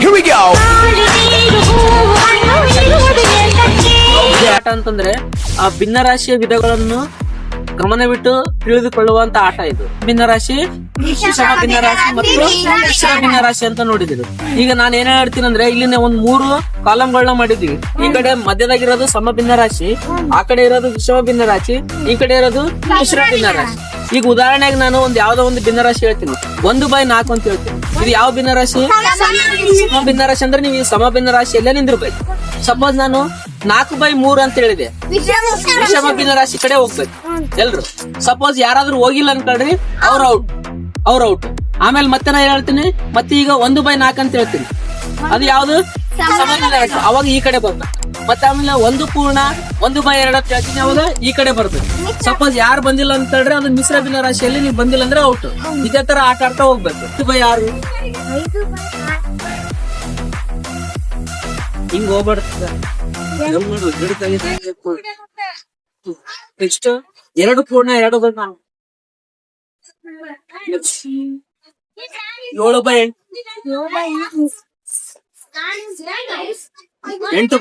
Here we go. ಆಟ ಅಂತಂದ್ರೆ ಆ ಭಿನ್ನರಾಶಿಯ ವಿಧಗಳನ್ನು ಗಮನವಿಟ್ಟು ತಿಳಿದುಕೊಳ್ಳುವಂತ ಆಟ ಇದು. ಭಿನ್ನರಾಶಿ, ವಿಷಮ ಭಿನ್ನರಾಶಿ ಮತ್ತು ಮಿಶ್ರ ಭಿನ್ನರಾಶಿ ಅಂತ ನೋಡಿದ್ರು. ಈಗ ನಾನು ಏನ್ ಹೇಳ್ತೀನಿ ಅಂದ್ರೆ, ಇಲ್ಲಿ ಒಂದ್ 3 ಕಾಲಂಗಳನ್ನ ಮಾಡಿದ್ವಿ. ಈ ಕಡೆ ಮಧ್ಯದಾಗಿರೋದು ಸಮ ಭಿನ್ನರಾಶಿ, ಆ ಕಡೆ ಇರೋದು ವಿಷಮ ಭಿನ್ನರಾಶಿ, ಈ ಕಡೆ ಇರೋದು ಮಿಶ್ರ ಭಿನ್ನರಾಶಿ. ಈಗ ಉದಾಹರಣೆಗೆ ನಾನು ಯಾವ್ದೋ ಒಂದು ಭಿನ್ನರಾಶಿ ಹೇಳ್ತೀನಿ, 1/4 ಅಂತ ಹೇಳ್ತೀನಿ. ಇದು ಯಾವ ಭಿನ್ನರಾಶಿ? ಸಮ ಭಿನ್ನರಾಶಿ. ಅಂದ್ರೆ ನೀವು ಈ ಸಮ ಭಿನ್ನರಾಶಿಯಲ್ಲೇ ನಿಂದಿರ್ಬೇಕು. ಸಪೋಸ್ ನಾನು 4/3 ಅಂತ ಹೇಳಿದೆ, ವಿಷಮ ಭಿನ್ನರಾಶಿ ಕಡೆ ಹೋಗ್ಬೇಕು ಎಲ್ರು. ಸಪೋಸ್ ಯಾರಾದ್ರೂ ಹೋಗಿಲ್ಲ ಅನ್ಕೊಳ್ರಿ, ಅವ್ರ ಔಟ್. ಆಮೇಲೆ ಮತ್ತೆ ನಾ ಹೇಳ್ತೀನಿ, ಮತ್ತೆ ಈಗ 1/4 ಅಂತ ಹೇಳ್ತೀನಿ, ಅದು ಯಾವ್ದು? ಸಮ ಭಿನ್ನರಾಶಿ. ಅವಾಗ ಈ ಕಡೆ ಬರ್ಬೇಕು. ಮತ್ತೆ ಆಮೇಲೆ 1/2 ಅಂತ ಹೇಳ್ತೀನಿ, ಅವಾಗ ಈ ಕಡೆ ಬರ್ಬೇಕು. ಸಪೋಸ್ ಯಾರು ಬಂದಿಲ್ಲ ಅಂತ ಹೇಳ್ರಿ, ಅದು ಮಿಶ್ರ ಭಿನ್ನರಾಶಿಯಲ್ಲಿ ನೀವು ಬಂದಿಲ್ಲ ಅಂದ್ರೆ ಔಟ್. ಇದೇ ತರ ಆಟ ಆಡ್ತಾ ಹೋಗ್ಬೇಕು. 5/6 ಹಿಂಗ್ ಹೋಗ್ಬಾರ್ದ. ನೆಕ್ಸ್ಟ್ 2/2 7/8 8/2 4/3 8/2 1/7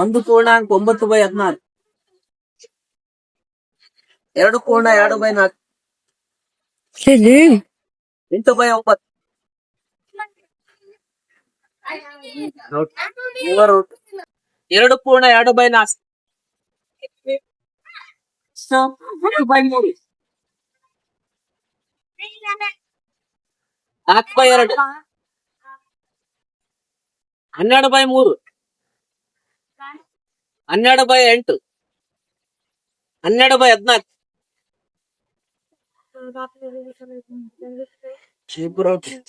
1/9/16 2/2/4 8/9 2/2/4 4/3 4/2 12/3 12/8 12/14